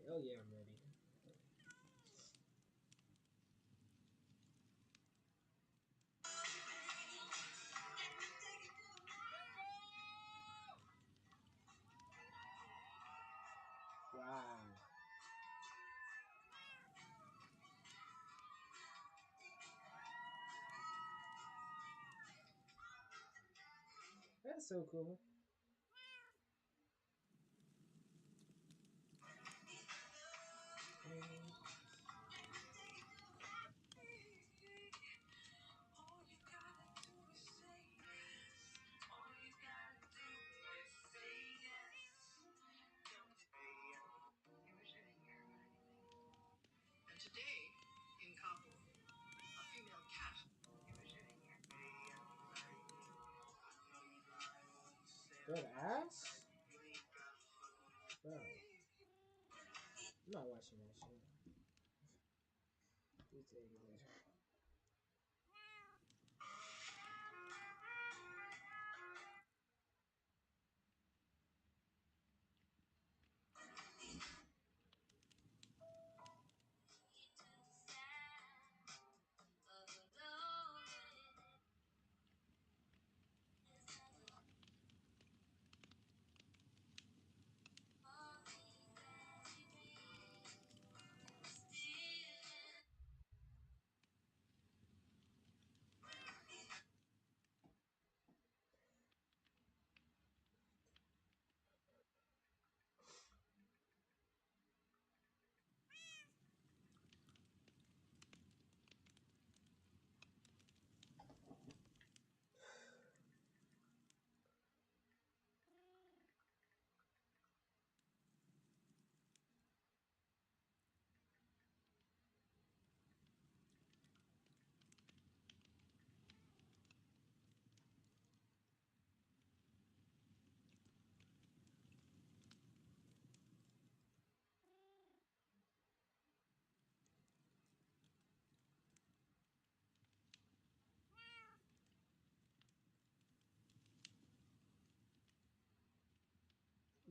Hell yeah, I'm ready. Wow. That's so cool. And today, in Kabul, a female cat. Good ass? Bro. I'm not watching that shit. You take it later.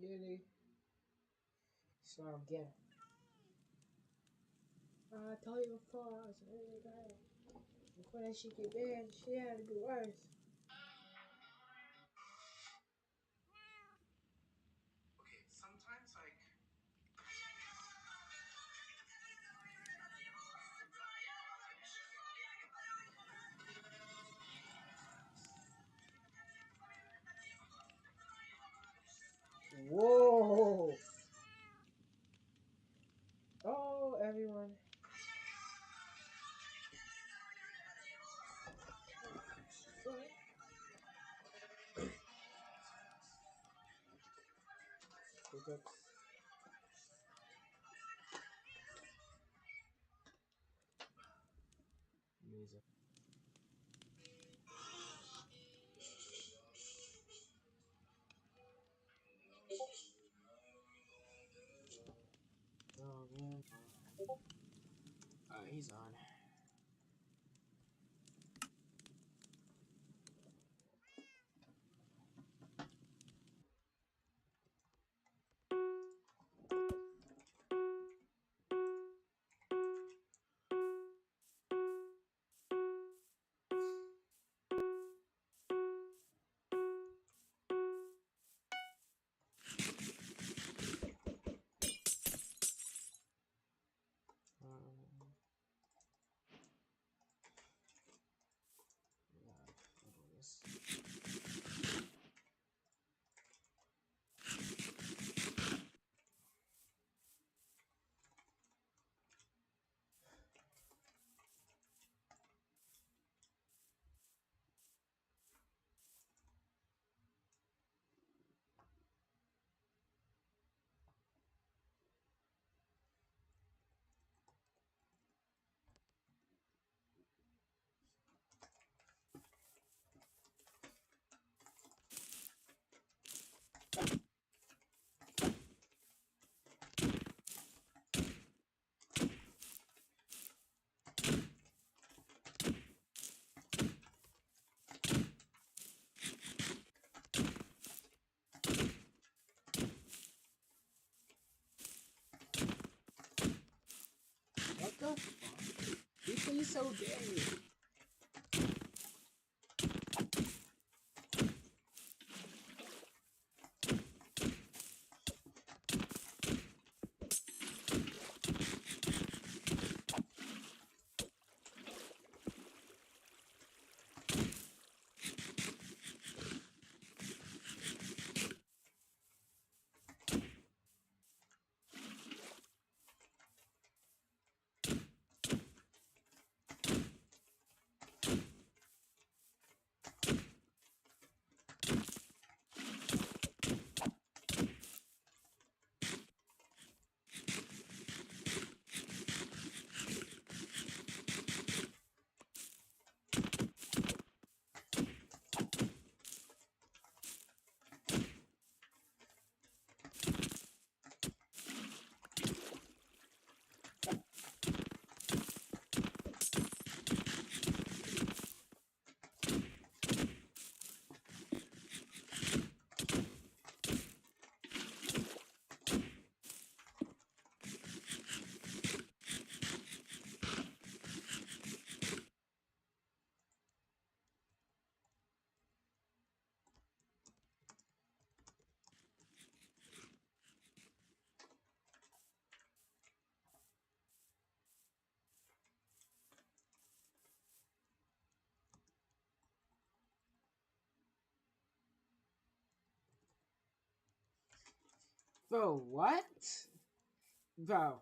Really? So I'm getting. I told you before, I was really bad. Before that shit get bad, shit had to be worse. Okay, sometimes like. Whoa! Oh, everyone. What? Hiccups. Music. Oh, man. He's on. Um, so gay. Bro, what? Bro.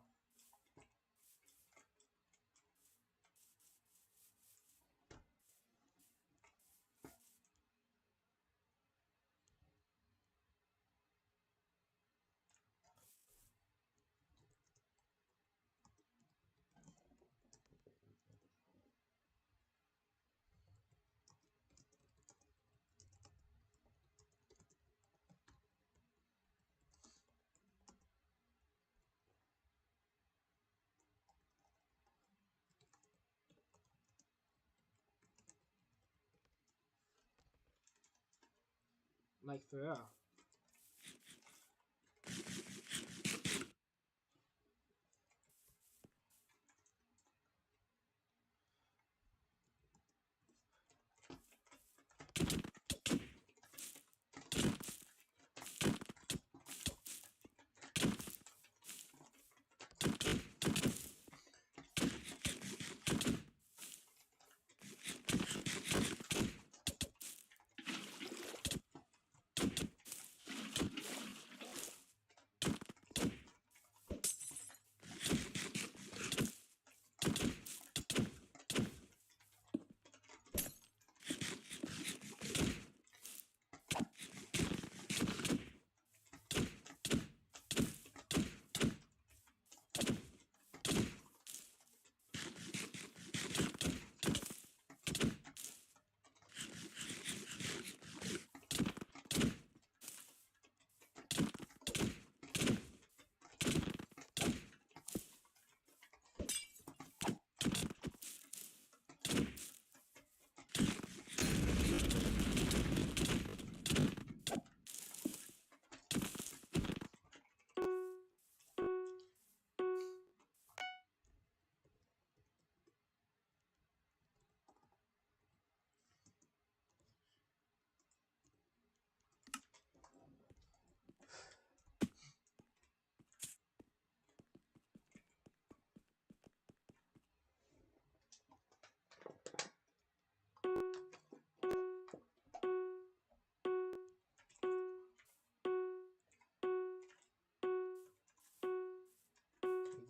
Like, for real.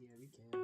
Yeah, we can.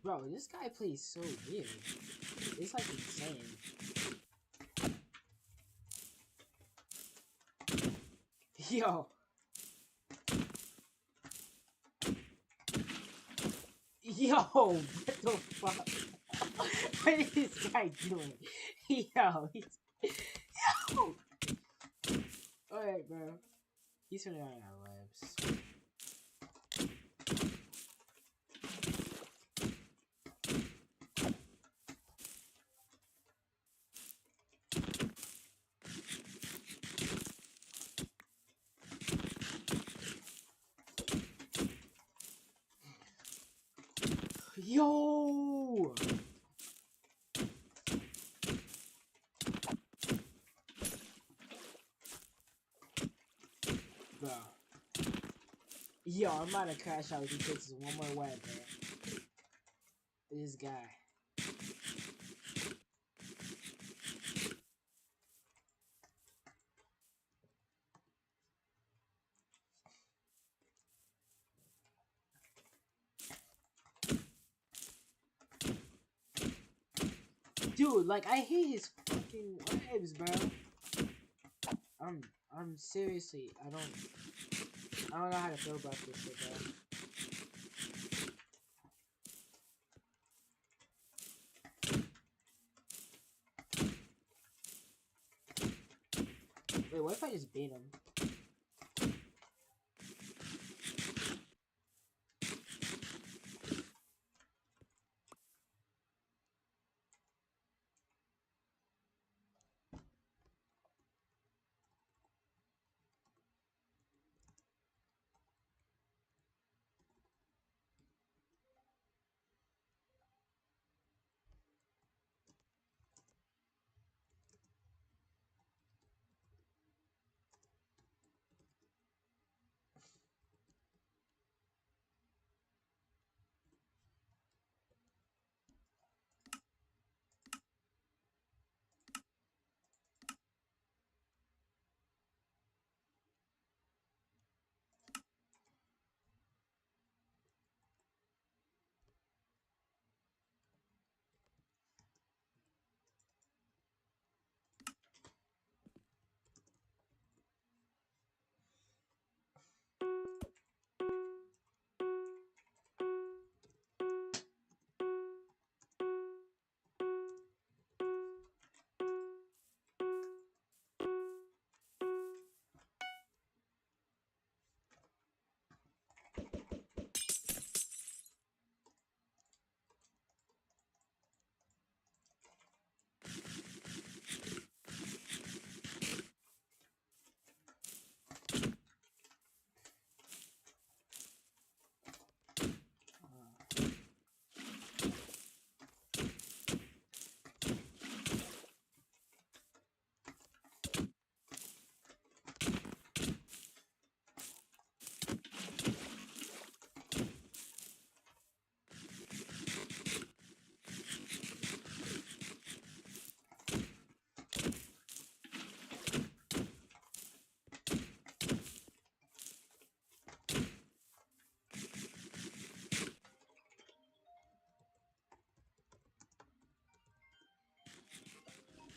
Bro, this guy plays so weird. It's like insane. Yo. Yo, what the fuck? What is this guy doing? Yo, he's... Yo! Alright, bro. He's running out of lives. Yo! Bro. Yo, I'm about to crash out if he takes this one more web, man. This guy. Dude, like, I hate his fucking webs, bro. I'm seriously, I don't know how to feel about this shit, bro. Wait, what if I just beat him?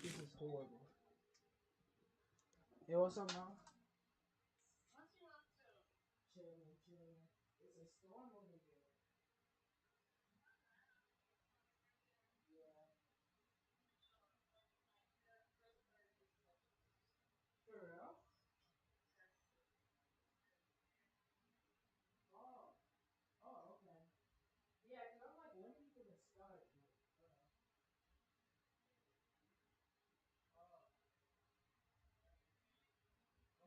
This is horrible. Hey, what's up, now? Chilling, chilling. It's a storm over here. Yeah. For real? Oh. Oh, okay. Yeah, because I'm like, when are you gonna start? Oh.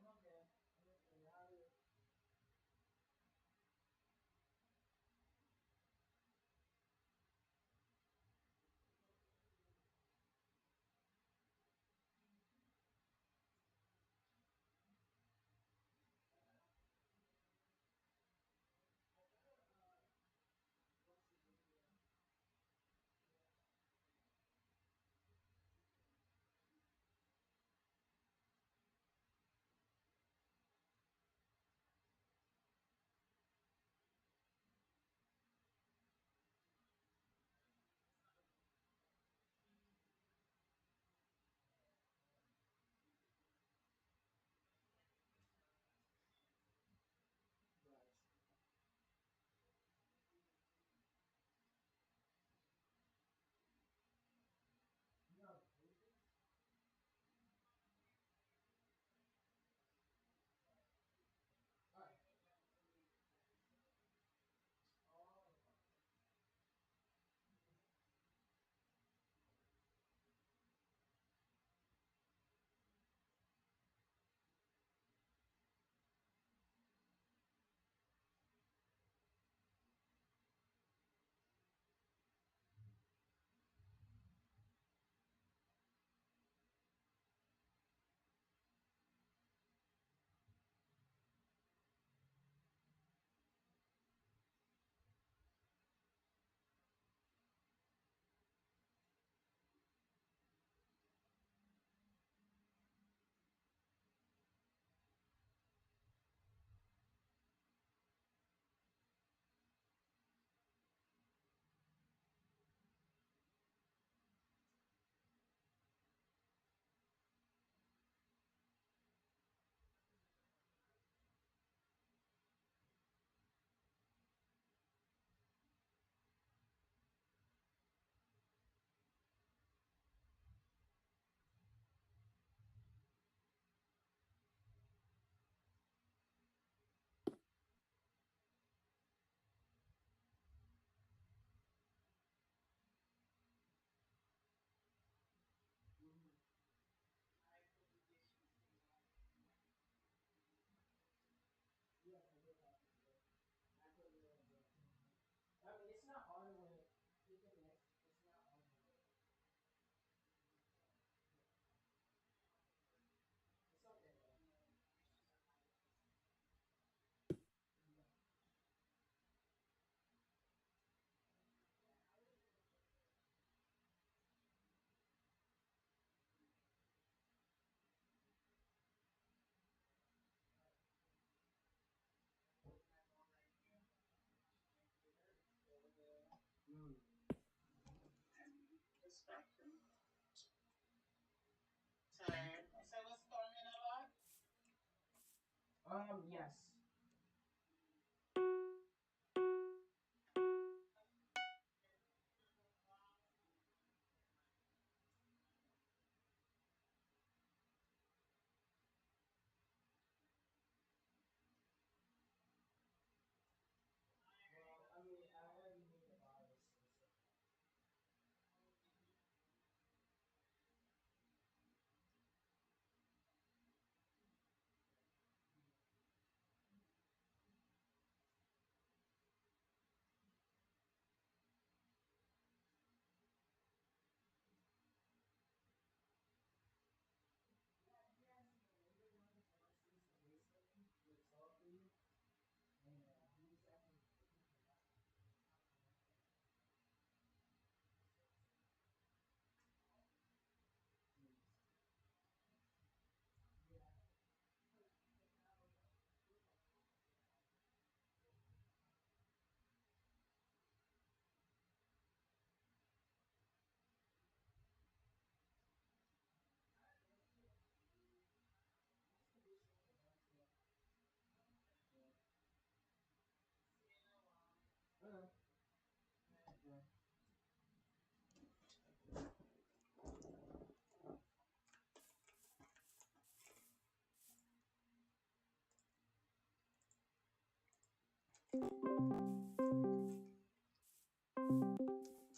Yes.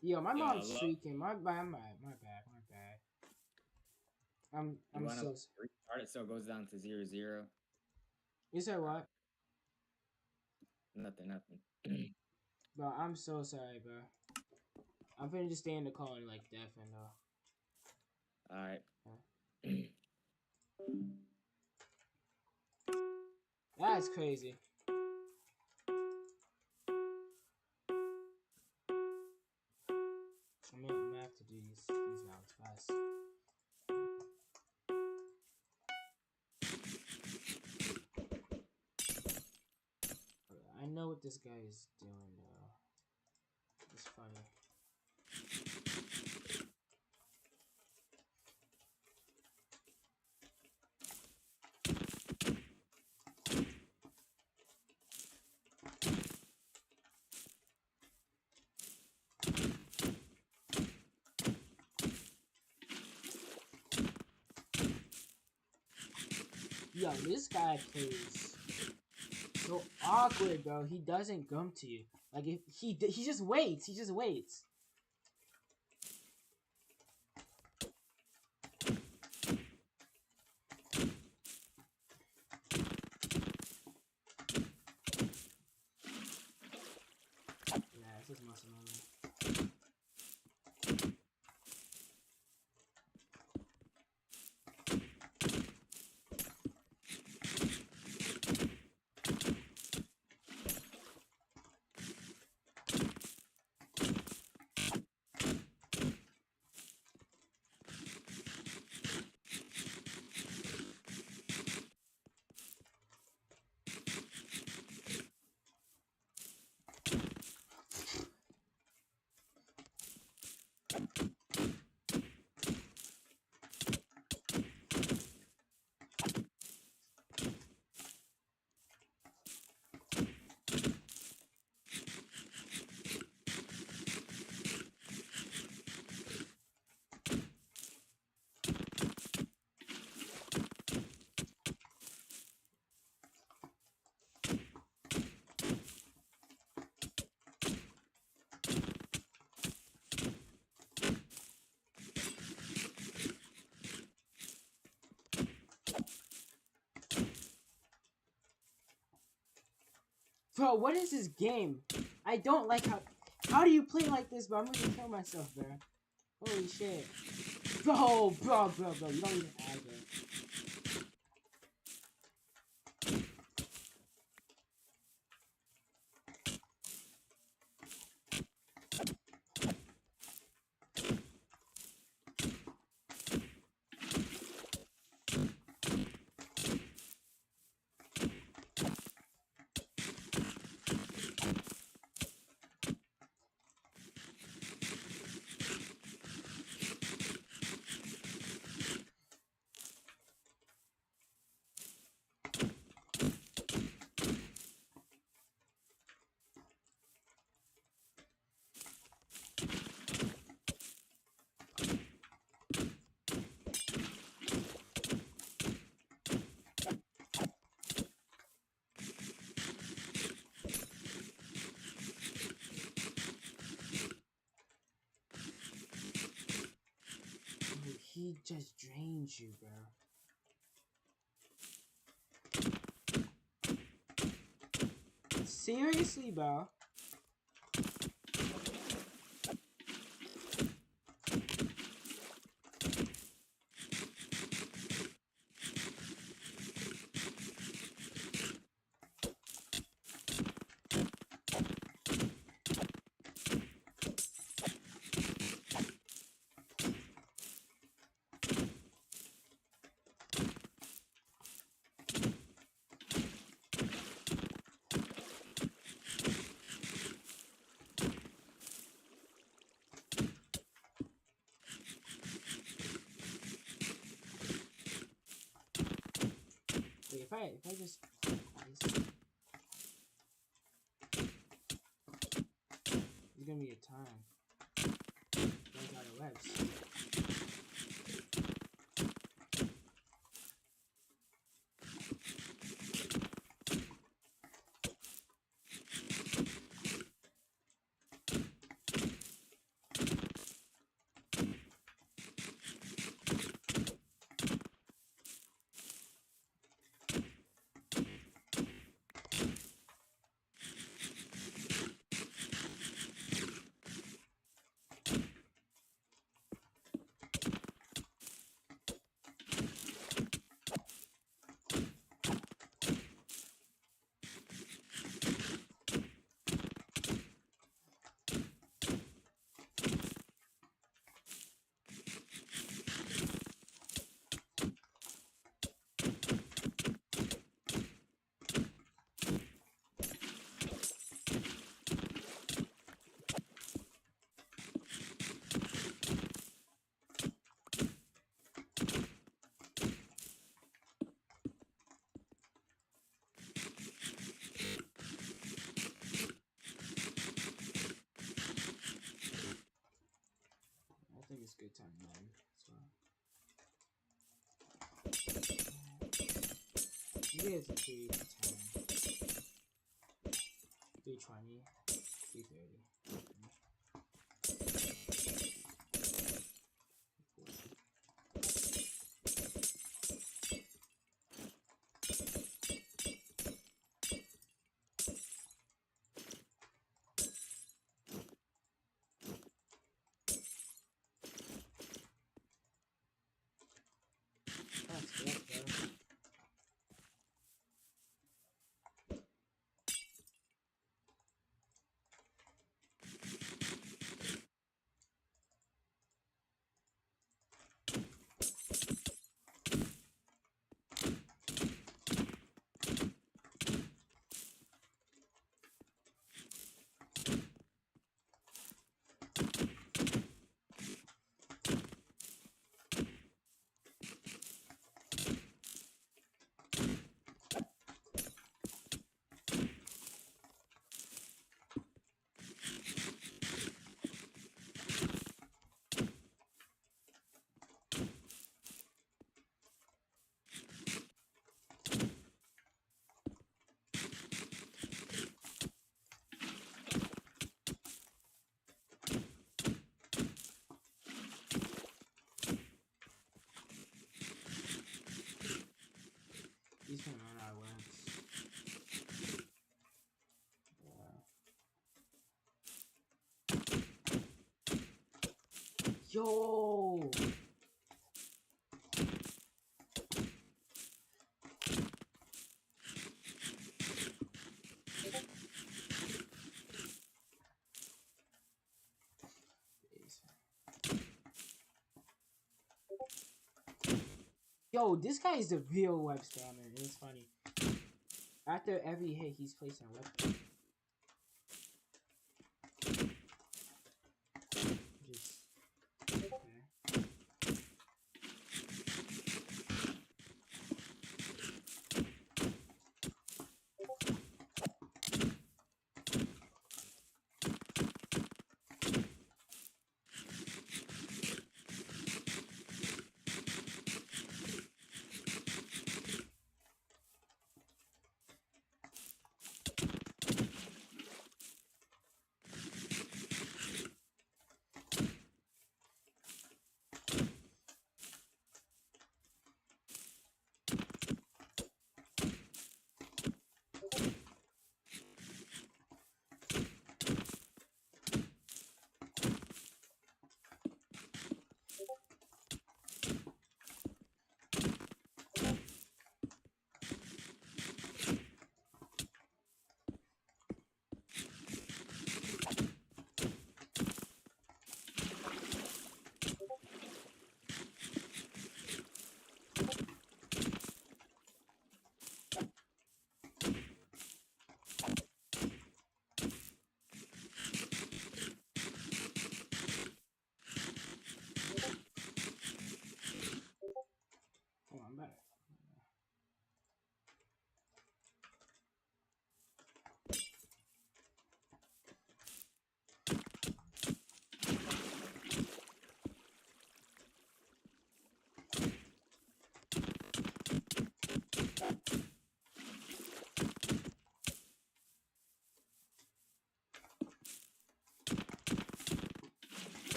Yo, my Yo, mom's hello? streaking. My bad, my bad. You I'm want to so. restart it so it goes down to 0-0? You said what? Nothing. Bro, I'm so sorry, bro. I'm finna just stay in the call and like deafen though. Alright. That's crazy. I'm gonna have to do these rounds fast. I know what this guy is doing though. It's funny. Yo, this guy plays so awkward, bro. He doesn't come to you. Like if he just waits. He just waits. Yeah, it's just muscle memory. Bro, what is this game? I don't like how do you play like this, bro? I'm gonna kill myself, bro. Holy shit. Bro, you don't even aggro. he just drains you, bro. Seriously, bro. Wait, if I just there's gonna be a time. Runs out of webs. I think it's good time then. So you guys are 3 to 10. 320. 330. That's it, bro. He's gonna run out of webs. Yeah. Yo! Yo, this guy is the real web spammer. It's funny. After every hit, he's placing a web. Just, okay.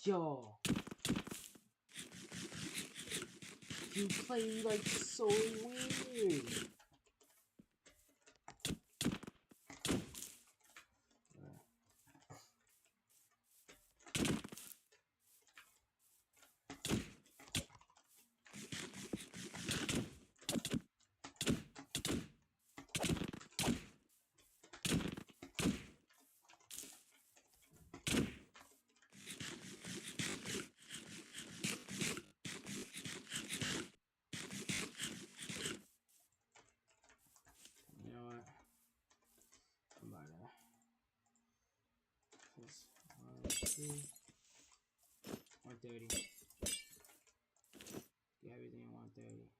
Yo. You play like so weird. You know what? I'm about to. This 1, 2, 130. Get everything 130.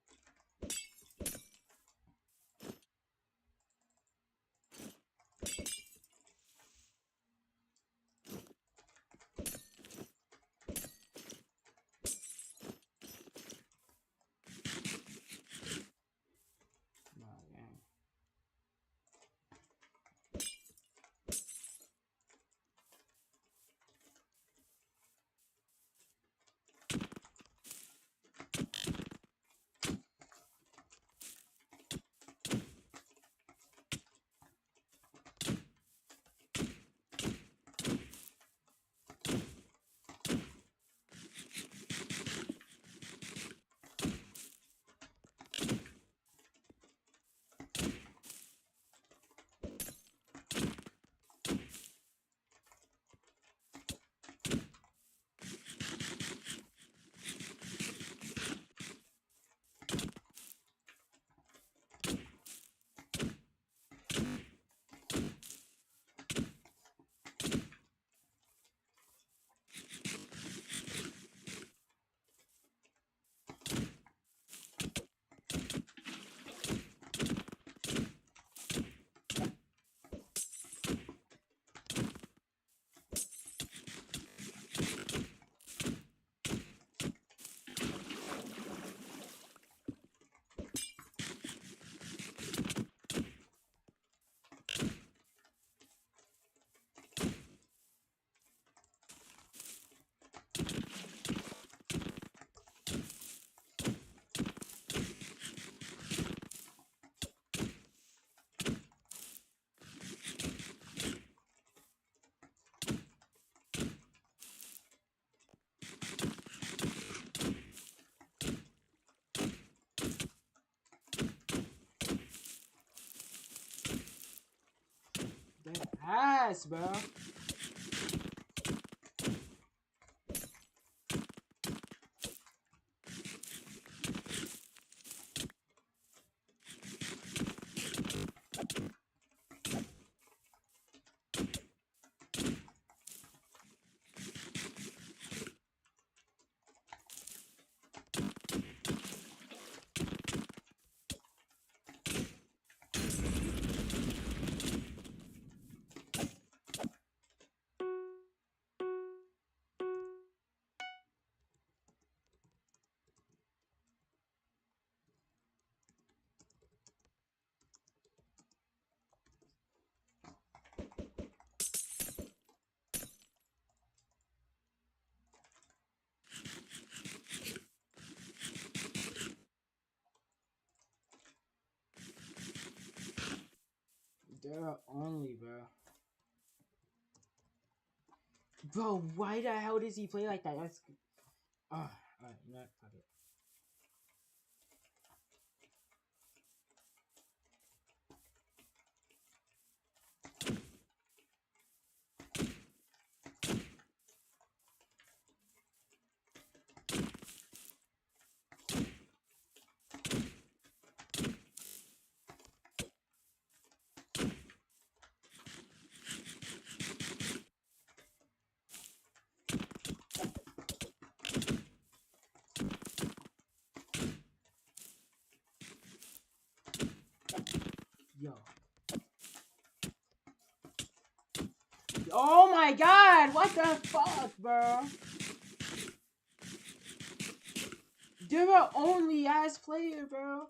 Oh, dang. That ass, bro. They're only, bro. Bro, why the hell does he play like that? That's. Alright, you know what? Fuck it. Yo. Oh my god! What the fuck, bro? They're an only ass player, bro.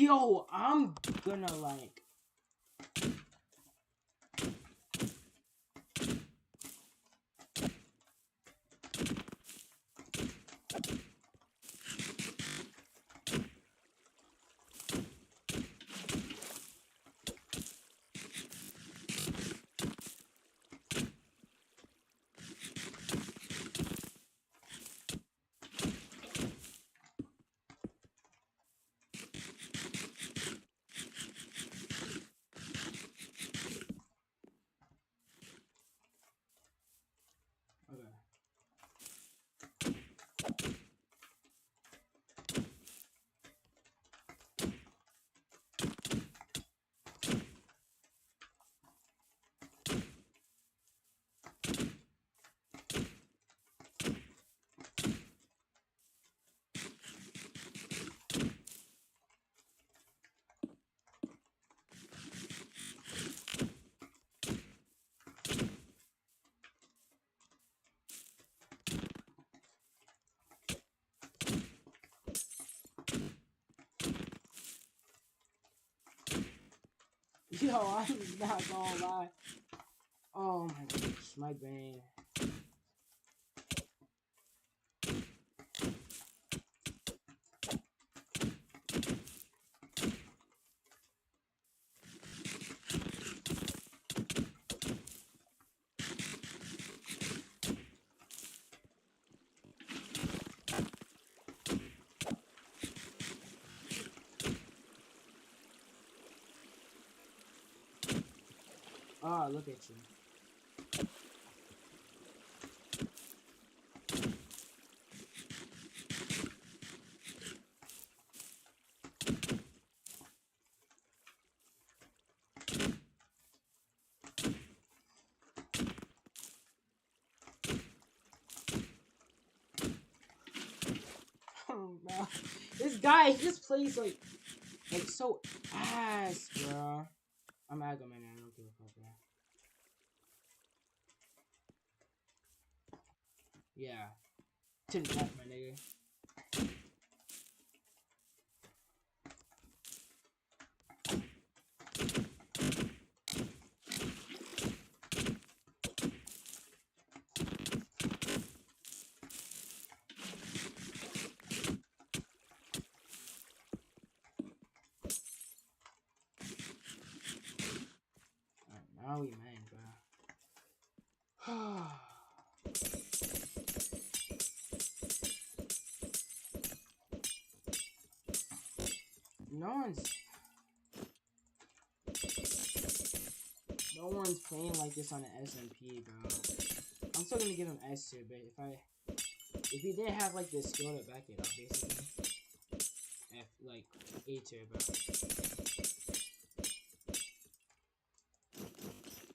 Yo, I'm gonna like. Okay. Yo, I'm not gonna lie. Oh my gosh, my brain. Oh, look at you. Oh, bro. This guy, he just plays like so ass, bro. I'm Agro Man, I don't give a fuck, bro. Yeah. To the left, my nigga. Alright, now we man, bro. No one's playing like this on the SMP, bro. I'm still gonna give him S tier, but if he didn't have like the skill to back it up, basically, like A tier, bro.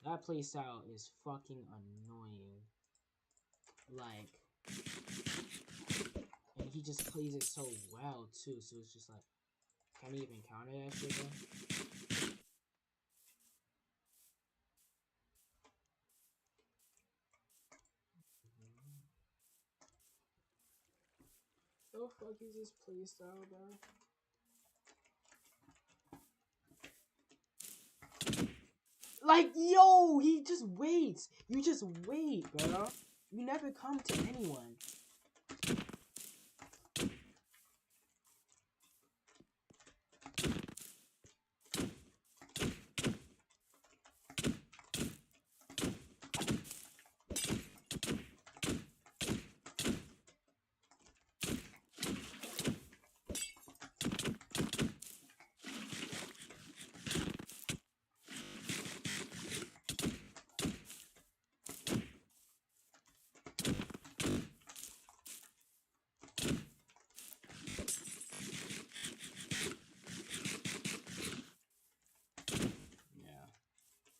That playstyle is fucking annoying. Like, and he just plays it so well too. So it's just like, can't even counter that shit, bro. The fuck is this playstyle, bro? Like, yo, he just waits. You just wait, bro. You never come to anyone.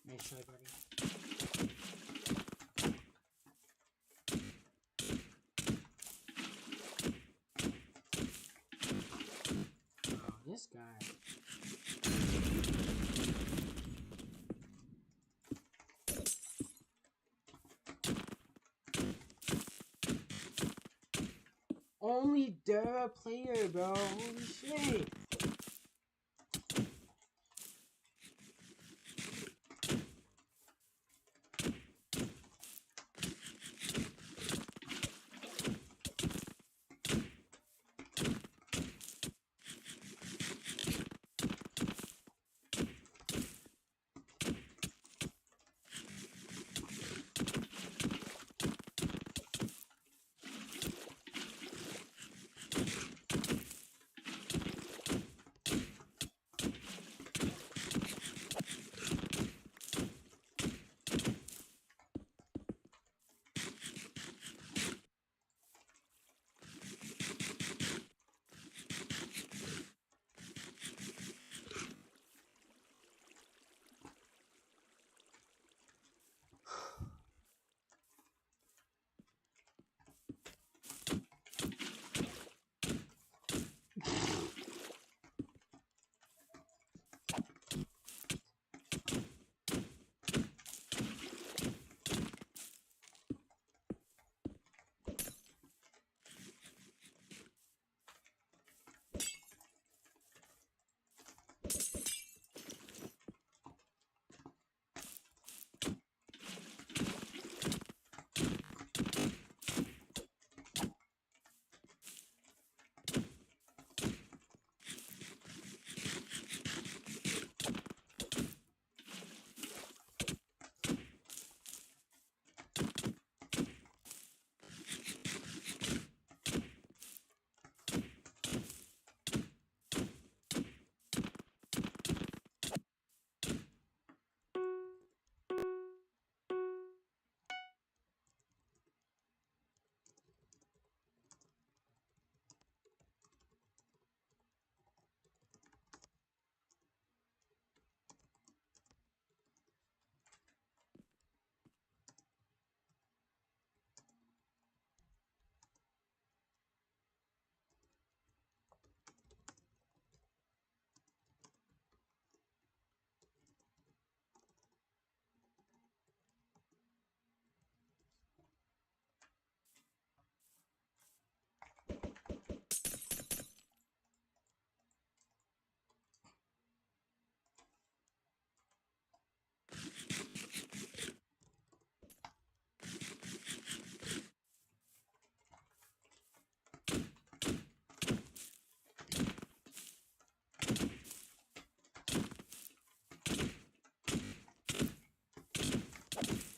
Nice try, buddy. Oh, this guy. Only Dara player, bro. Holy shit.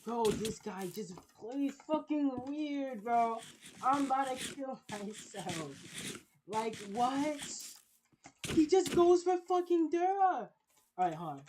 Bro, this guy just plays fucking weird, bro. I'm about to kill myself. Like, what? He just goes for fucking Dura. Alright, hold on.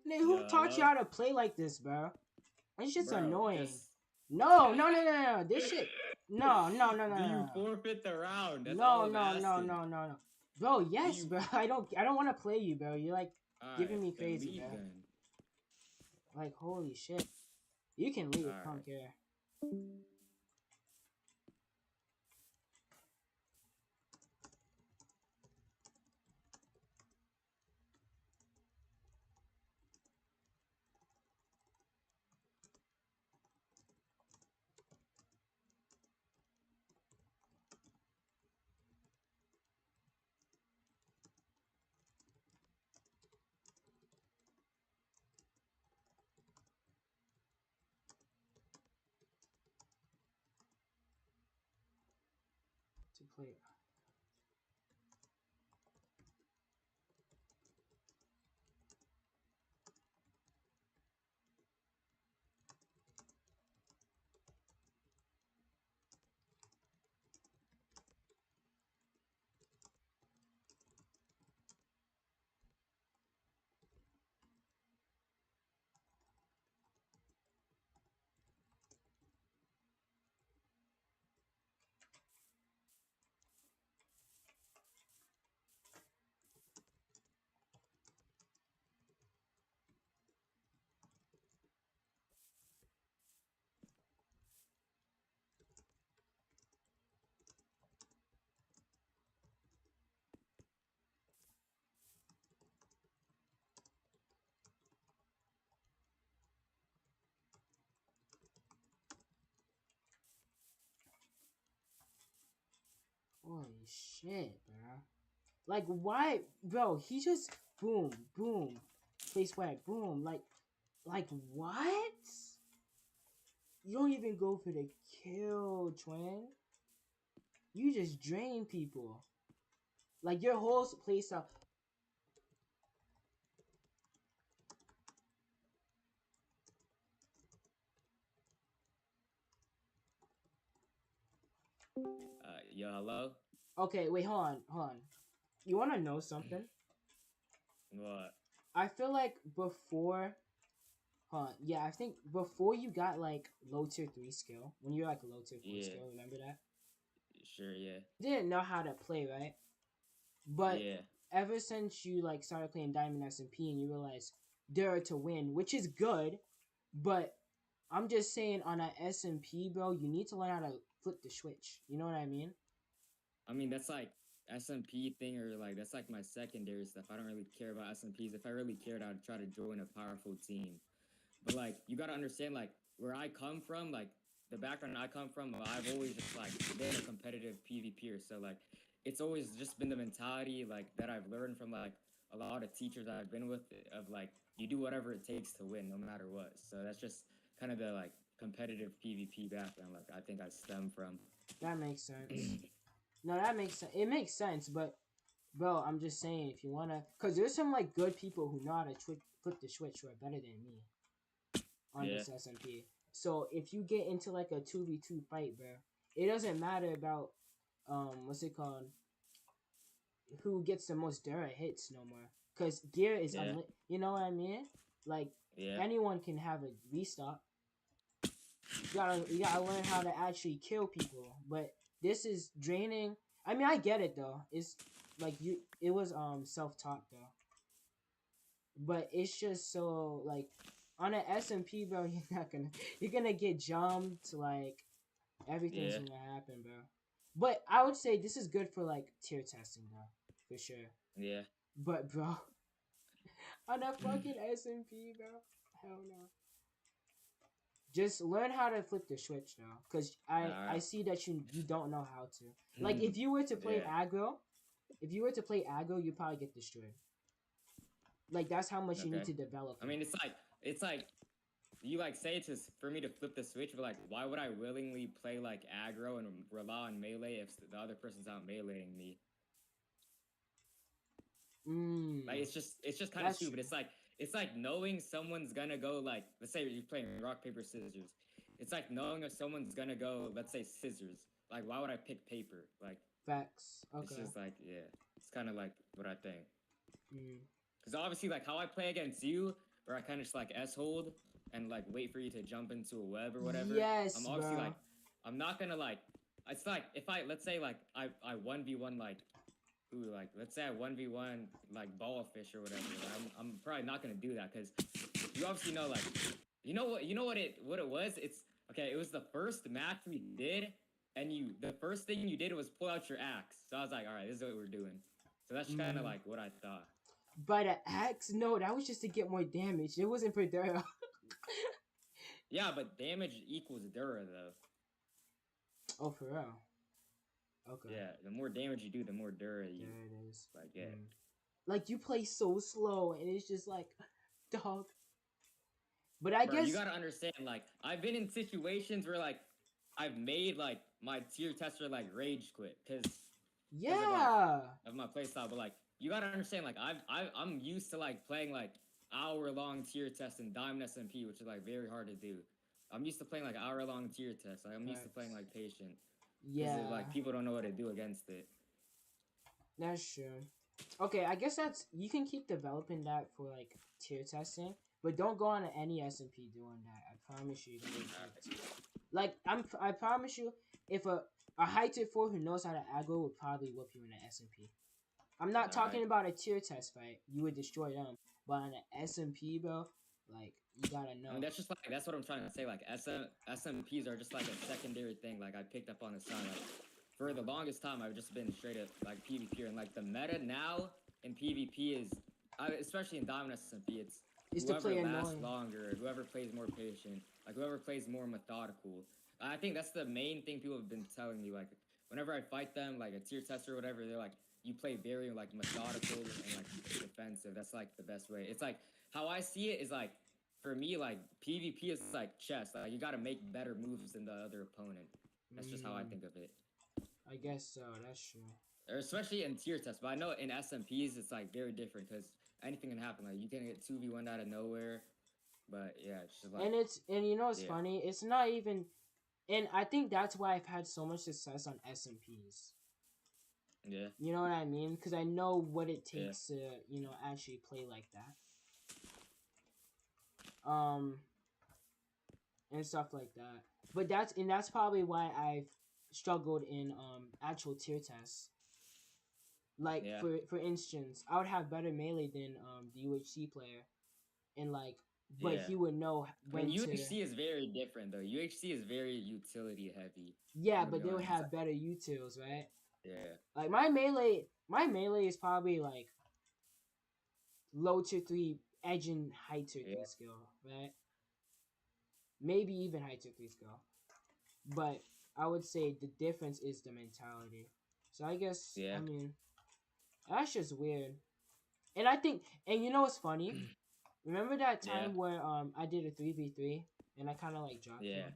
Nigga, who taught you how to play like this, bro? It's just annoying. No. This shit. No. Do you forfeit the round? That's No. all I'm asking. Bro, yes, bro. I don't want to play you, bro. You're like giving me Alright, then crazy, leave bro. then. Like, holy shit. You can leave. I don't Alright. care. To play. Holy shit, bro. Like, why? Bro, he just boom, play swag, boom. Like what? You don't even go for the kill, twin. You just drain people. Like, your whole playstyle. Yo, hello? Okay, wait, hold on. You want to know something? What? I feel like before, yeah, I think before you got like low tier 3 skill, when you're like a low tier 4 skill, remember that? Sure, yeah. You didn't know how to play, right? But Yeah. ever since you like started playing Diamond SMP and you realize there to win, which is good, but I'm just saying on a SMP, bro, you need to learn how to flip the switch. You know what I mean? I mean, that's like SMP thing, or like that's like my secondary stuff. I don't really care about SMPs. If I really cared, I'd try to join a powerful team. But like, you gotta understand, like where I come from, like the background I come from. I've always just like been a competitive PvPer. So like, it's always just been the mentality like that I've learned from like a lot of teachers I've been with of like you do whatever it takes to win no matter what. So that's just kind of the like competitive PvP background like I think I stem from. That makes sense. No, that makes sense. It makes sense, but bro, I'm just saying if you wanna, cause there's some like good people who know how to flip the switch who are better than me on Yeah. this SMP. So if you get into like a 2v2 fight, bro, it doesn't matter about what's it called, who gets the most Dura hits no more, cause gear is Yeah. you know what I mean? Like Yeah. anyone can have a restock. You gotta learn how to actually kill people, but this is draining. I mean, I get it though. It's like it was self-taught though, but it's just so like on an SMP, bro. You're gonna get jumped. Like everything's Yeah. gonna happen, bro. But I would say this is good for like tier testing though, for sure. Yeah. But bro, on a fucking SMP, bro, hell no. Just learn how to flip the switch now, cause I see that you don't know how to. Like if you were to play aggro, you probably get destroyed. Like that's how much you need to develop. I mean, it's like you like say to for me to flip the switch, but like why would I willingly play like aggro and rely on melee if the other person's out meleeing me? Like it's just kind of stupid. It's like knowing someone's gonna go like, let's say you're playing rock paper scissors. It's like knowing if someone's gonna go, let's say scissors. Like why would I pick paper? Like facts. Okay. It's just like it's kind of like what I think. Because obviously like how I play against you, where I kind of just like S hold and like wait for you to jump into a web or whatever. Yes, I'm obviously bro. like I'm not gonna like. It's like if let's say like I 1v1 like. Ooh, like let's say I 1v1 like ballfish or whatever. I'm probably not gonna do that because you obviously know like you know what it was. It's okay. It was the first match we did, and the first thing you did was pull out your axe. So I was like, all right, this is what we're doing. So that's kind of like what I thought. By the axe, no, that was just to get more damage. It wasn't for Dura. Yeah, but damage equals Dura though. Oh, for real. Okay. Yeah, the more damage you do, the more Dura you. There it is. Like yeah. Like you play so slow, and it's just like, dog. But I guess you gotta understand. Like I've been in situations where like I've made like my tier tester like rage quit because of my playstyle. But like you gotta understand. Like I'm used to like playing like hour-long tier tests in Diamond SMP, which is like very hard to do. I'm used to playing like hour-long tier tests. Like I'm used to playing like patient. Yeah. Like people don't know what to do against it. That's true. Okay, I guess you can keep developing that for like tier testing, but don't go on any SMP doing that. I promise you. Like I promise you, if a high tier 4 who knows how to aggro would probably whoop you in an SMP. I'm not talking about a tier test fight. You would destroy them, but on an SMP, bro, like you gotta know. I mean, that's what I'm trying to say. Like SMPs are just like a secondary thing. Like I picked up on the side. Like, for the longest time, I've just been straight up like PvP, and like the meta now in PvP is, especially in Diamond SMP, it's whoever lasts longer, whoever plays more patient, like whoever plays more methodical. I think that's the main thing people have been telling me. Like whenever I fight them, like a tier tester or whatever, they're like, you play very like methodical and like defensive. That's like the best way. It's like how I see it is like for me like PvP is like chess. Like you got to make better moves than the other opponent. That's just how I think of it. I guess so. That's true. Or especially in tier tests, but I know in SMPs it's like very different because anything can happen. Like you can get 2v1 out of nowhere, but yeah, it's just like and you know what's funny? It's not even, and I think that's why I've had so much success on SMPs. Yeah. You know what I mean? Because I know what it takes to actually play like that. And stuff like that. But that's probably why I've struggled in actual tier tests. Like for instance, I would have better melee than the UHC player, and like, but he would know when UHC is very different though. UHC is very utility heavy. Yeah, but they would have better utils, right? Yeah. Like my melee is probably like low tier 3 edge and high tier 3 skill, right? Maybe even high tier 3 skill. But I would say the difference is the mentality. So I guess I mean that's just weird. And I think, and you know what's funny? Remember that Yeah, time where I did a 3v3 and I kind of like dropped yeah, him?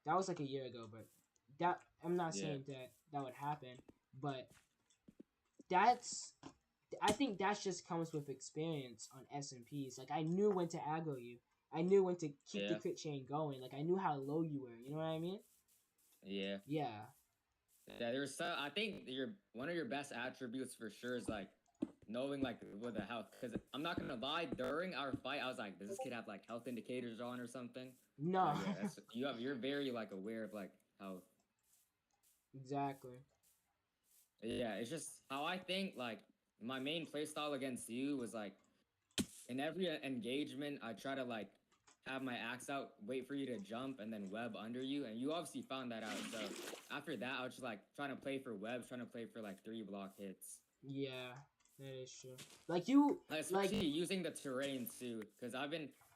That was like a year ago, but that I'm not yeah, saying that that would happen, but that's I think that just comes with experience on SMPs. Like I knew when to aggro you. I knew when to keep the yeah, crit chain going. Like I knew how low you were. You know what I mean? yeah. Yeah. Yeah, there's so I think your one of your best attributes for sure is like knowing like what the health. Because I'm not gonna lie, during our fight, I was like, does this kid have like health indicators on or something? No. But yeah, that's you're very like aware of like health. Exactly. Yeah, it's just how I think like my main playstyle against you was like in every engagement, I try to like have my axe out, wait for you to jump, and then web under you. And you obviously found that out. So after that, I was just like trying to play for webs, trying to play for like 3 block hits. Yeah, that is true. Like you, like Especially using the terrain too, because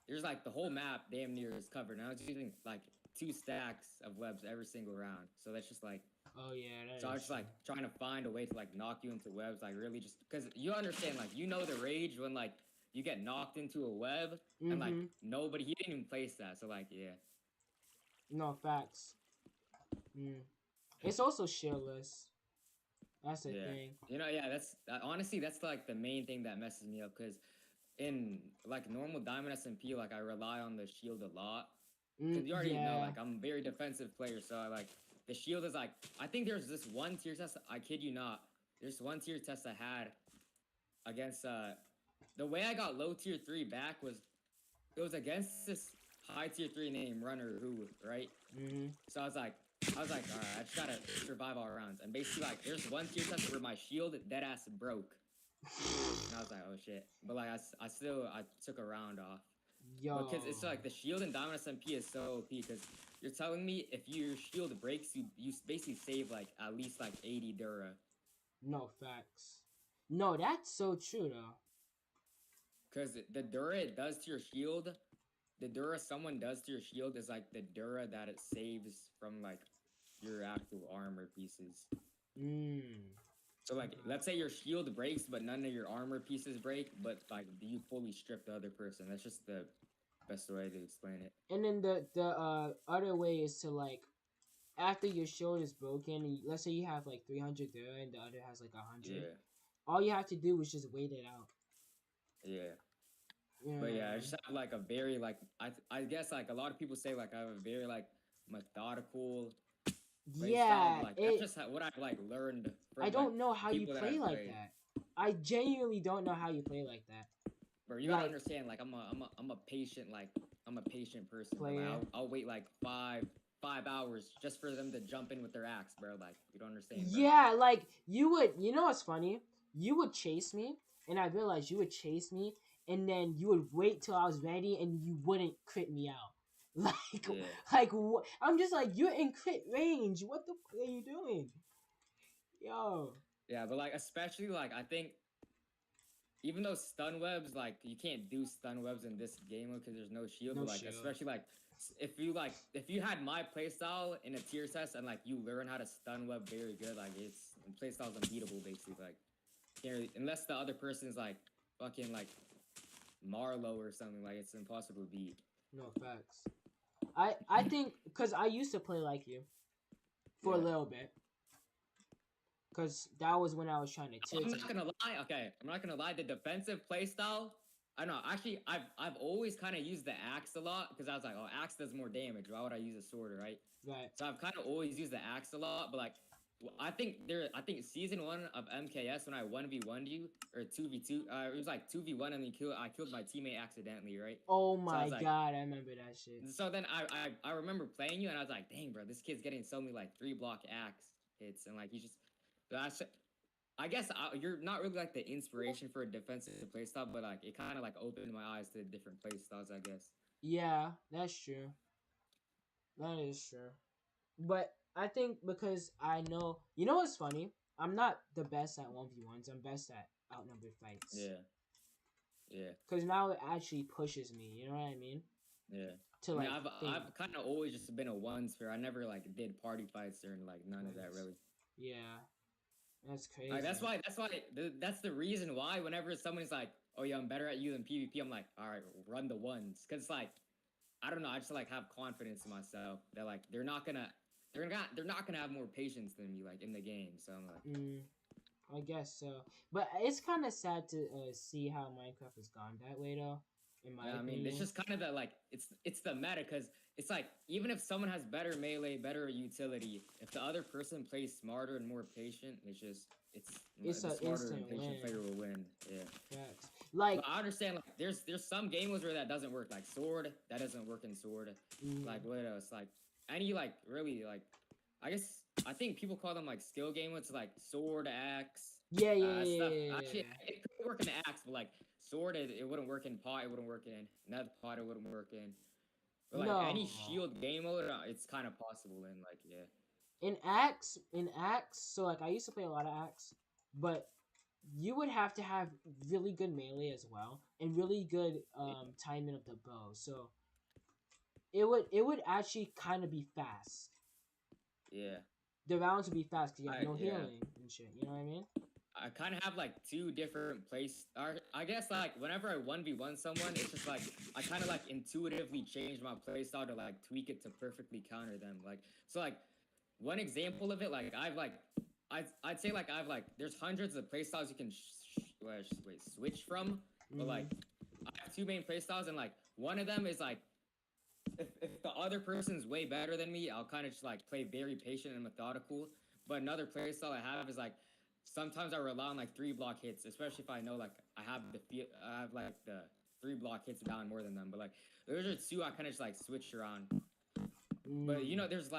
there's like the whole map damn near is covered. And I was using like 2 stacks of webs every single round. So that's just like oh yeah, that so I is was just true. like trying to find a way to like knock you into webs, like really just because you understand, like you know the rage when like you get knocked into a web and like Mhm. nobody he didn't even place that. So like yeah, No facts. Mm. It's also shieldless. That's the yeah, thing. yeah. That's honestly that's like the main thing that messes me up because in like normal diamond SMP, like I rely on the shield a lot because you already know Yeah. like I'm a very defensive player, so I like the shield is like I think there's this one tier test. I kid you not. There's one tier test I had against the way I got low tier 3 back was it was against this high tier 3 named Runner who, right? Mhm. So I was like, all right, I just gotta survive all rounds. And basically, like, there's one tier test where my shield dead ass broke, and I was like, oh shit. But like, I still I took a round off. But Yo. because it's like the shield in Diamond SMP is so OP because you're telling me if your shield breaks, you basically save like at least like 80 Dura. No facts. No, that's so true though. Because the Dura it does to your shield, the Dura someone does to your shield is like the Dura that it saves from like your actual armor pieces. Mm. So like, let's say your shield breaks, but none of your armor pieces break, but like you fully strip the other person. That's just the best way to explain it. And then the other way is to like after your shield is broken, and let's say you have like 300 there and the other has like 100. Yeah, All you have to do is just wait it out. yeah. But yeah, I Yeah. just have like a very like I guess like a lot of people say like I have a very like methodical play style, Yeah, but like that's it. just what I've like learned I from like don't know how you people that play I've like played. that. I genuinely don't know how you play like that. Bro, you gotta Like understand, like I'm a patient, like I'm a patient person. Bro. Like player. I'll wait like five hours just for them to jump in with their axe, bro. Like you don't understand, bro. Yeah, like you would. You know what's funny? You would chase me, and I realized you would chase me, and then you would wait till I was ready, and you wouldn't crit me out. Like, Yeah, I'm just like you're in crit range. What the fuck are you doing, yo? yeah, but like especially like I think even though stun webs like you can't do stun webs in this game because there's no shield, No but like shield. especially if you had my playstyle in a tier test and like you learn how to stun web very good, like it's playstyle's unbeatable basically. Like can't really, unless the other person's like fucking like Marlowe or something, like it's impossible to beat. No facts. I think because I used to play like you for a Yeah. little bit. Cause that was when I was trying to tier I'm test. not gonna lie. Okay, I'm not gonna lie. The defensive playstyle, I know. Actually, I've always kind of used the axe a lot because I was like, oh, axe does more damage. Why would I use a sword, right? Right. So I've kind of always used the axe a lot. But like, I think season 1 of MKS when I 1v1'd you or 2v2, it was like 2v1 and I killed my teammate accidentally, right? Oh So I my was like, god, I remember that shit. so then I remember playing you and I was like, dang, bro, this kid's getting so many like 3 block axe hits and like he's just. I guess you're not really like the inspiration for a defensive playstyle, but like it kind of like opened my eyes to different playstyles, I guess. Yeah, that's true. That is true. But I think because I know, you know what's funny? I'm not the best at 1v1s. I'm best at outnumbered fights. Yeah, yeah, Because now it actually pushes me. You know what I mean? yeah. To I mean, like I've kind of always just been a one sphere. I never like did party fights or like none of that Nice. really. Yeah. That's crazy. Like, that's the reason why whenever someone's like, "Oh yeah, I'm better at you than PvP," I'm like, "All right, run the ones," because like, I don't know, I just like have confidence in myself that like they're not gonna have more patience than me like in the game. So I'm like, I guess so. But it's kind of sad to see how Minecraft has gone that way, though. In my yeah, I mean, it's opinion, just kind of the like it's the meta because it's like even if someone has better melee, better utility, if the other person plays smarter and more patient, it's the an smarter and instant patient win. player will win. Yeah. Facts. Like, But I understand like there's some game modes where that doesn't work, like sword that doesn't work in sword. Like what else? Like any like really like I think people call them like skill game modes, like sword, axe, yeah, stuff. yeah. Actually, it could work in axe, but like sword, it wouldn't work in pot. It wouldn't work in net pot. It wouldn't work in. But like No. any shield game mode, it's kind of possible in like yeah. In Axe, so like I used to play a lot of Axe, but you would have to have really good melee as well and really good timing of the bow. So it would actually kind of be fast. Yeah. The rounds would be fast because you have no Yeah. healing and shit. You know what I mean? I kind of have like two different plays. Or I guess like whenever I 1v1 someone, it's just like I kind of like intuitively change my playstyle to like tweak it to perfectly counter them. Like so like one example of it, like I'd say like I've like there's hundreds of playstyles you can switch from, but like I have two main playstyles and like one of them is like if the other person's way better than me, I'll kind of just like play very patient and methodical. But another playstyle I have is like sometimes I rely on like 3 block hits, especially if I know like I have like the 3 block hits down more than them. But like those are two I kind of just like switch around. But you know, there's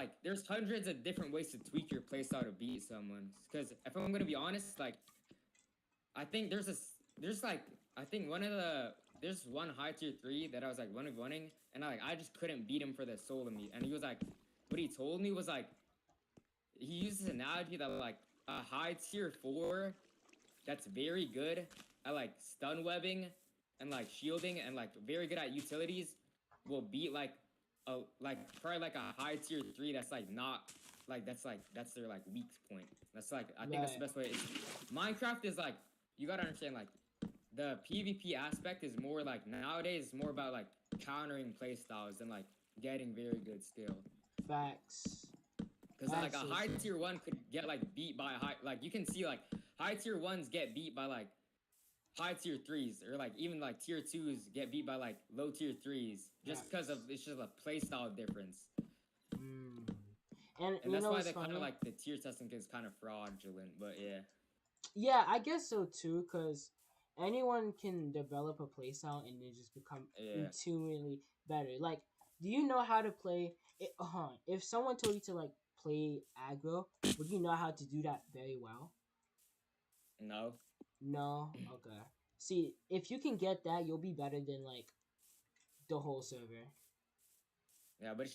hundreds of different ways to tweak your playstyle to beat someone. Because if I'm gonna be honest, like I think there's one high tier 3 that I was like running, and I just couldn't beat him for the soul of me. And he was like, what he told me was like, he used this analogy that like a high tier 4 that's very good at like stun webbing and like shielding and like very good at utilities will beat like probably like a high tier 3 that's like not like that's their like weak point. That's like I think that's the best way. Minecraft is like you gotta understand like the PvP aspect is more like nowadays more about like countering playstyles than like getting very good skill. Facts. Because like a high tier 1 could get like beat by you can see like high tier 1s get beat by like high tier 3s or like even like tier 2s get beat by like low tier 3s just because of it's just a playstyle difference. And that's why they kind of like the tier testing is kind of fraudulent, but yeah. Yeah, I guess so too, because anyone can develop a playstyle and then just become intuitively better. Like, do you know how to play it? If someone told you to like play aggro, would you know how to do that very well? No. No? Okay. See, if you can get that, you'll be better than like the whole server. Yeah, but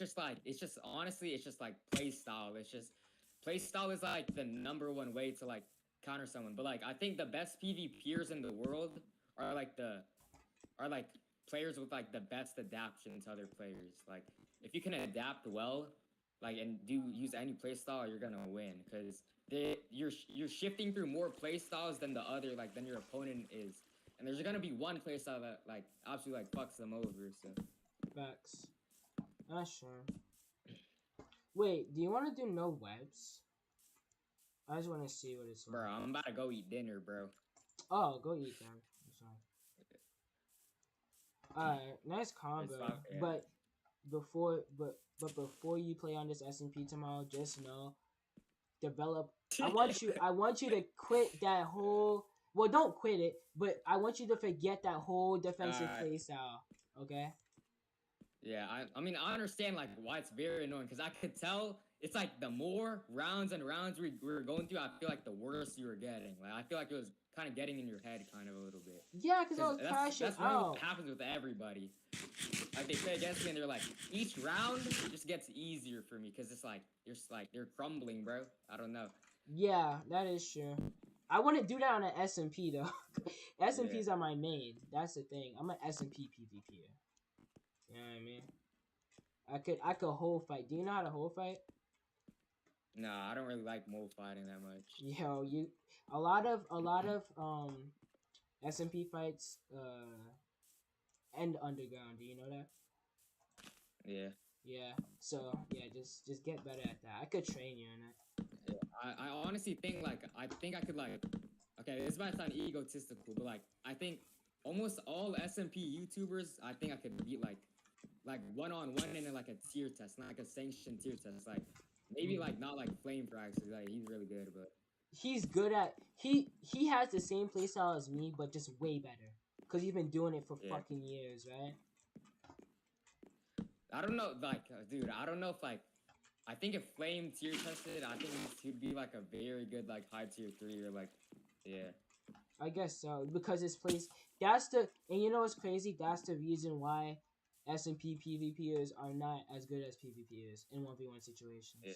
honestly, it's just like playstyle. Playstyle is like the #1 way to like counter someone. But like I think the best PvPers in the world are like players with like the best adaptation to other players. Like if you can adapt well, like and use any playstyle, you're gonna win because you're shifting through more playstyles than than your opponent is, and there's gonna be one playstyle that like absolutely like fucks them over. So facts. Sure. Wait, do you want to do no webs? I just want to see what it's like. Bro, I'm about to go eat dinner, bro. Oh, go eat then. Alright, nice combo. Yeah. But before you play on this SMP tomorrow, just know, develop. I want you to quit that whole. Well, don't quit it, but I want you to forget that whole defensive playstyle. Okay. Yeah, I mean I understand like why it's very annoying because I could tell it's like the more rounds and rounds we were going through, I feel like the worse you were getting. Like I feel like it was kind of getting in your head kind of a little bit. Yeah, because I was crashing that's out. What happens with everybody. Like they play against me and they're like each round just gets easier for me because it's like they're crumbling, bro. I don't know. Yeah, that is true. I wouldn't do that on an SMP though. SMPs are my main. That's the thing. I'm an SMP PvPer. You know what I mean? I could whole fight. Do you know how to whole fight? Nah, I don't really like mole fighting that much. Yo, a lot of SMP fights end underground. Do you know that? Yeah. Yeah. So yeah, just get better at that. I could train you in it. Yeah. I honestly think like I think I could like okay, this might sound egotistical, but like I think almost all SMP YouTubers I think I could beat like one-on-one in like a tier test, not like a sanctioned tier test. Like maybe like not like flame for actually like he's really good, but He's good at he has the same playstyle as me, but just way better. Cause he's been doing it for yeah. fucking years, right? I don't know, like, dude, I don't know if like, I think if Flame tier tested, I think he'd be like a very good like high tier 3 or like, yeah, I guess so because his place. That's the and you know what's crazy? That's the reason why SMP PvPers are not as good as PvPers in 1v1 situations. yeah,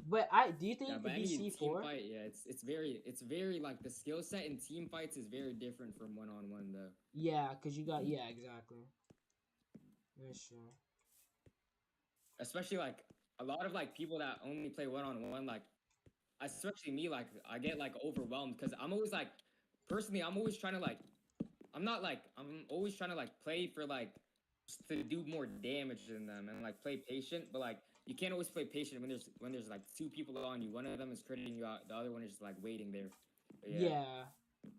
But I do you think yeah. it But could be any team C4? fight, yeah, it's very like the skill set in team fights is very different from one-on-one though. Yeah, cause you got exactly. That's true. Especially like a lot of like people that only play one-on-one, like especially me, like I get like overwhelmed because I'm always like, personally, I'm always trying to like I'm always trying to like play for like to do more damage than them and like play patient, but like you can't always play patient when there's like two people on you. One of them is critting you out, the other one is just like waiting there. But Yeah.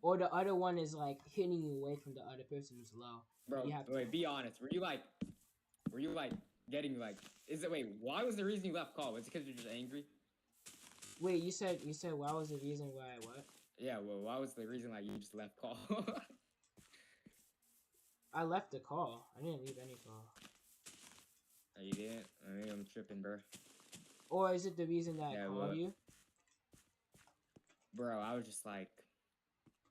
Or the other one is like hitting you away from the other person who's low. Bro, You have to- wait, be honest. Were you like getting like is it wait, why was the reason you left call? Was it because you're just angry? Wait, you said why was the reason why what? Yeah, well, why was the reason like you just left call? I left the call. I didn't leave any call. Oh, you didn't? I mean, I'm tripping, bro. Or is it the reason that I called well, you? Bro, I was just like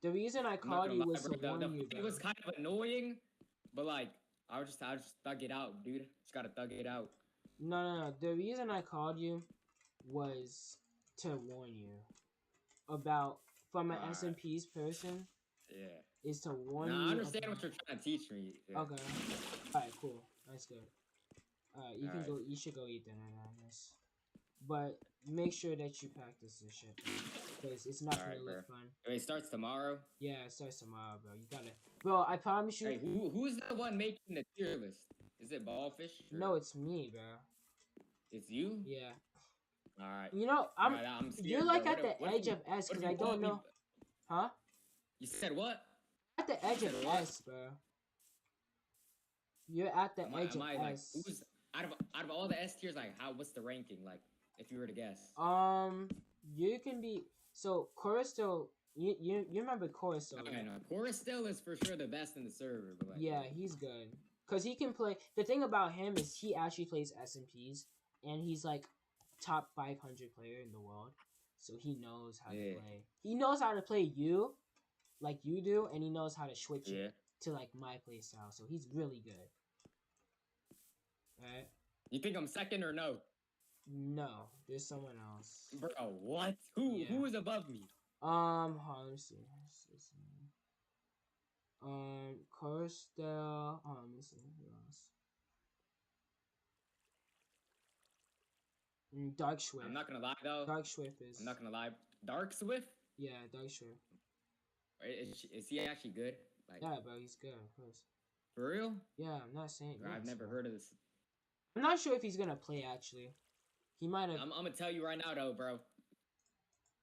The reason I I'm not called gonna you lie, was bro, to warn you, it bro. was kind of annoying, but like I just thug it out, dude. Just gotta thug it out. No. The reason I called you was to warn you about from an Alright. SMP's person Yeah. is to warn Nah, you. I understand about... what you're trying to teach me. Yeah. Okay. Alright, cool. That's good. You can Alright. go. You should go eat dinner, I guess. But make sure that you practice this shit, because it's not Alright, gonna bro. look fun. Wait, it starts tomorrow. Yeah, it starts tomorrow, bro. You gotta, bro. I promise you. Hey, who's the one making the tier list? Is it Ballfish? Or... No, it's me, bro. It's you? Yeah. Alright. You know, I'm scared, you're like bro. at the What if edge you- of S, what if because you I don't want me- know. Huh? You said what? At the edge of said what? S, bro. You're at the edge of like S. who's out of all the S tiers? Like, what's the ranking? Like, if you were to guess. You can be so Choristo. You remember Choristo? Okay, no, Coristil is for sure the best in the server, but like, Yeah, he's good. Cause he can play. The thing about him is he actually plays SMPs, and he's like top 500 player in the world. So he knows how to play. He knows how to play you, like you do, and he knows how to switch it to like my play style. So he's really good. Right? You think I'm second or no? No, there's someone else. Bro, what? Who is above me? Hold on, let me see. Corstel. Let me see. Who else? Dark Swift. I'm not gonna lie though. Dark Swift is. I'm not gonna lie. Dark Swift? Yeah, Dark Swift. Is he actually good? Like, yeah, bro, he's good, of course. For real? Yeah, I'm not saying. Bro, I've never heard of this. I'm not sure if he's gonna play actually. He might have. I'm gonna tell you right now though, bro.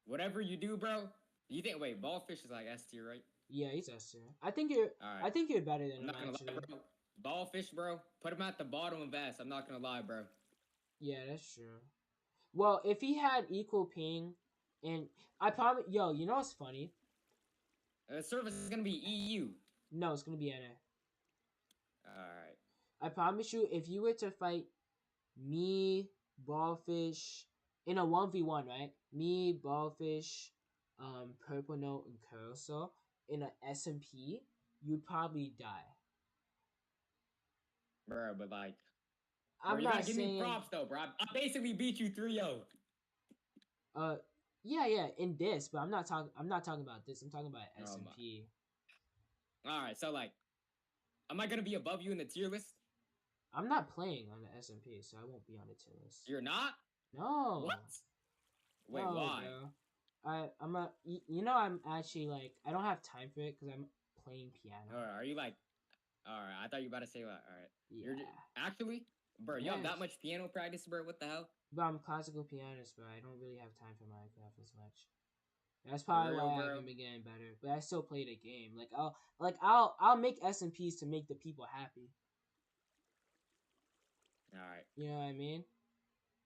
Whatever you do, bro. You think? Wait, Ballfish is like S tier, right? Yeah, he's S tier. I think you're. All right. I think you're better than I'm him not gonna actually. lie, bro. Ballfish, bro. Put him at the bottom of S. I'm not gonna lie, bro. Yeah, that's true. Well, if he had equal ping, and I probably you know what's funny? The service is gonna be EU. No, it's gonna be NA. Alright. I promise you, if you were to fight me, Ballfish, in a 1v1, right? Me, Ballfish, Purple Note, and Carousel in an SMP, you'd probably die. Bro, but like, I'm bro, you not gotta give saying. me props though, bro. I basically beat you 3-0. Yeah, in this, but I'm not talking about this. I'm talking about SMP. Alright, so like, am I gonna be above you in the tier list? I'm not playing on the SMP, so I won't be on the tier list. You're not? No. What? Wait, No, why? bro. I'm a. You know, I'm actually like I don't have time for it because I'm playing piano. Or are you like? All right, I thought you were about to say like, all right. Yeah. You're actually, bro. You have that Yes. much piano practice, bro? What the hell? But I'm a classical pianist, but I don't really have time for Minecraft as much. That's probably real, why I bro? haven't been getting better. But I still play the game. I'll make SMPs to make the people happy. All right. You know what I mean?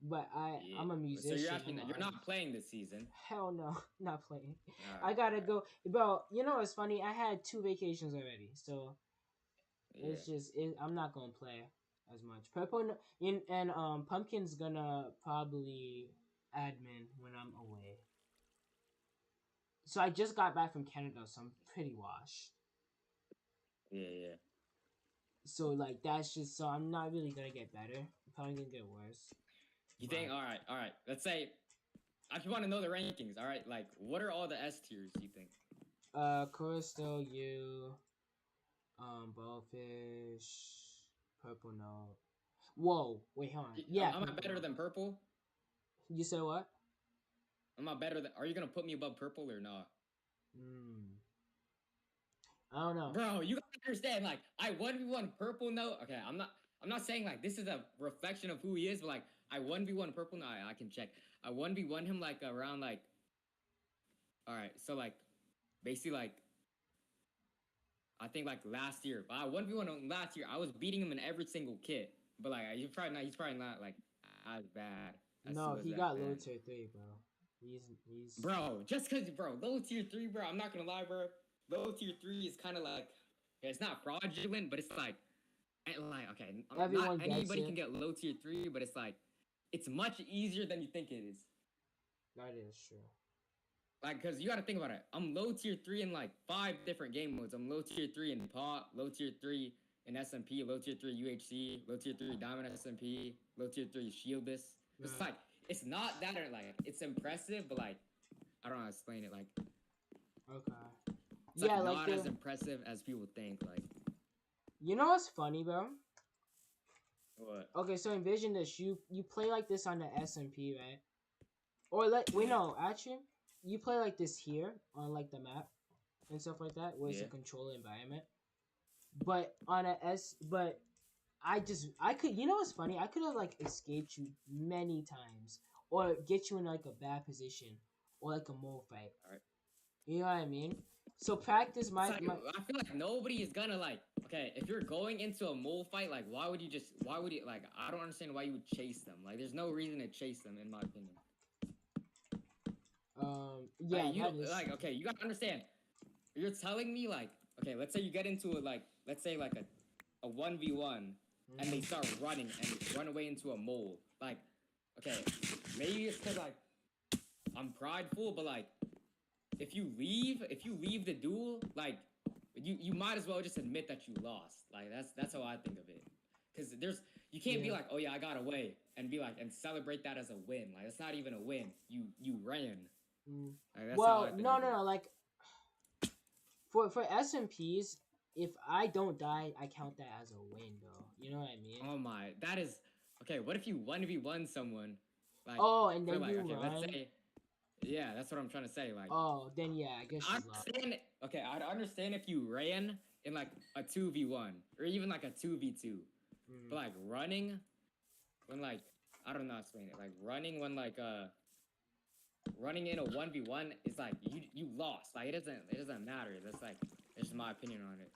But Yeah. I'm a musician. So you're actually I'm a you're not artist. playing this season. Hell no, not playing. All I gotta right. go, bro. You know what's funny? I had 2 vacations already, so Yeah. it's just I'm not gonna play as much. Purple and Pumpkin's gonna probably admin when I'm away. So I just got back from Canada, so I'm pretty washed. Yeah. So like that's just so I'm not really gonna get better. I'm probably gonna get worse. You think? All right. Let's say I just want to know the rankings. All right, like what are all the S tiers? You think? Crystal, you, Ballfish, Purple Note. Whoa, wait, hold on. Yeah, am I better than purple? You said what? Am I better than? Are you gonna put me above purple or not? I don't know, bro. You gotta understand. Like I 1v1 purple note. Okay, I'm not saying like this is a reflection of who he is, but like I 1v1 purple note. I can check. I 1v1 him like around like. All right, so like, basically like. I think like last year, but I 1v1 last year. I was beating him in every single kit, but like he's probably not like as bad. No, he got low tier 3, bro. He's bro. Just cause low tier 3, bro. I'm not gonna lie, bro. Low tier 3 is kind of like it's not fraudulent, but it's like okay, everyone not gets anybody it. can get low tier 3, but it's like it's much easier than you think it is. That is true. Like, cause you gotta think about it. I'm low tier 3 in like 5 different game modes. I'm low tier 3 in pot, low tier 3 in SMP, low tier 3 UHC, low tier 3 Diamond SMP, low tier 3 Shieldless. Right. It's like it's not that like it's impressive, but like I don't know how to explain it. Like okay, it's yeah, like not as impressive as people think. Like you know what's funny, bro? What? Okay, so envision this: you play like this on the SMP, right? Or like wait, no, actually. You play like this here on like the map and stuff like that, where it's a controlled environment. But on but I could, you know what's funny? I could have like escaped you many times, or get you in like a bad position, or like a mole fight. Alright. You know what I mean? So practice I feel like nobody is gonna like. Okay, if you're going into a mole fight, like why would you like? I don't understand why you would chase them. Like, there's no reason to chase them, in my opinion. Yeah, like okay, you gotta understand. You're telling me like, okay, let's say you get into a let's say like a 1v1 and they start running and run away into a mole. Like, okay, maybe it's cause like I'm prideful, but like if you leave the duel, like you might as well just admit that you lost. Like that's how I think of it. Cause you can't be like, oh yeah, I got away and be like and celebrate that as a win. Like it's not even a win. You ran. Like, well, no. Like for SMPs, if I don't die, I count that as a win, though. You know what I mean? Oh my, that is okay. What if you 1v1 someone? Like, and then like, you okay, run. let's say, yeah, that's what I'm trying to say. Like, then yeah, I guess. Okay, I'd understand if you ran in like a 2v1 or even like a 2v2, but like running when like I don't know how to explain it. Like running when like running in a 1v1 is like you lost. Like it doesn't matter. That's like it's just my opinion on it.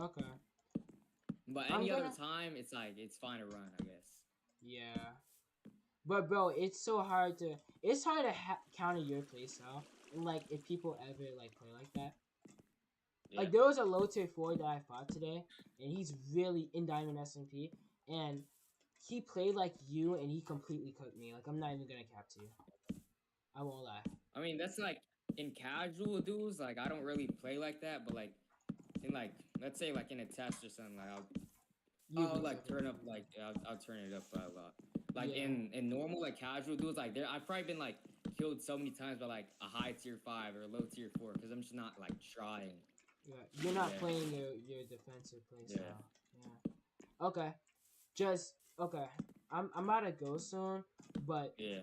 Okay. But any other time, it's like it's fine to run, I guess. Yeah. But bro, it's hard to counter your playstyle. And like if people ever like play like that. Yeah. Like there was a low tier 4 that I fought today, and he's really in Diamond SMP, and he played like you, and he completely cooked me. Like I'm not even gonna cap to you. I won't lie. I mean, that's like in casual duels. Like I don't really play like that, but like in like let's say like in a test or something, like I'll like turn up like I'll turn it up a lot. Like in normal like casual duels, like I've probably been like killed so many times by like a high tier 5 or a low tier 4 because I'm just not like trying. Yeah, you're not playing your defensive playstyle. Yeah. Okay. Just okay. I'm about to go soon, but Yeah.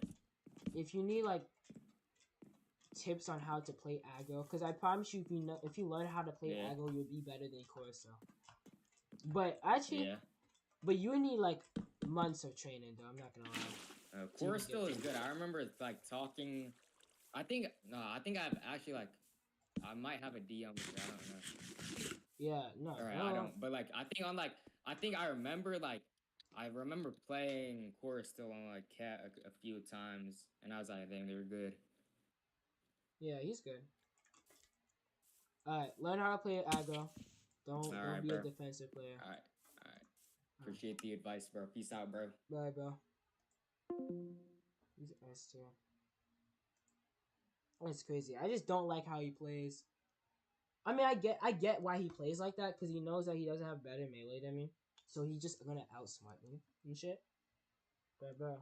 if you need like tips on how to play aggro, because I promise you, if you learn how to play Yeah. aggro, you'll be better than Corso. But actually, Yeah. but you need like months of training, though. I'm not gonna lie. Core still is good. I remember like talking. I think I've actually like I might have a DM with you. I don't know. Yeah, no. All right, I don't. But like I think on like I remember playing Core still on like Cat a few times, and I was like, dang, they were good. Yeah, he's good. All right, learn how to play aggro. Don't Alright, be bro. a defensive player. All right. Appreciate the advice, bro. Peace out, bro. Bye, bro. He's S tier. That's crazy. I just don't like how he plays. I mean, I get why he plays like that because he knows that he doesn't have better melee than me, so he's just gonna outsmart me and shit. But bro,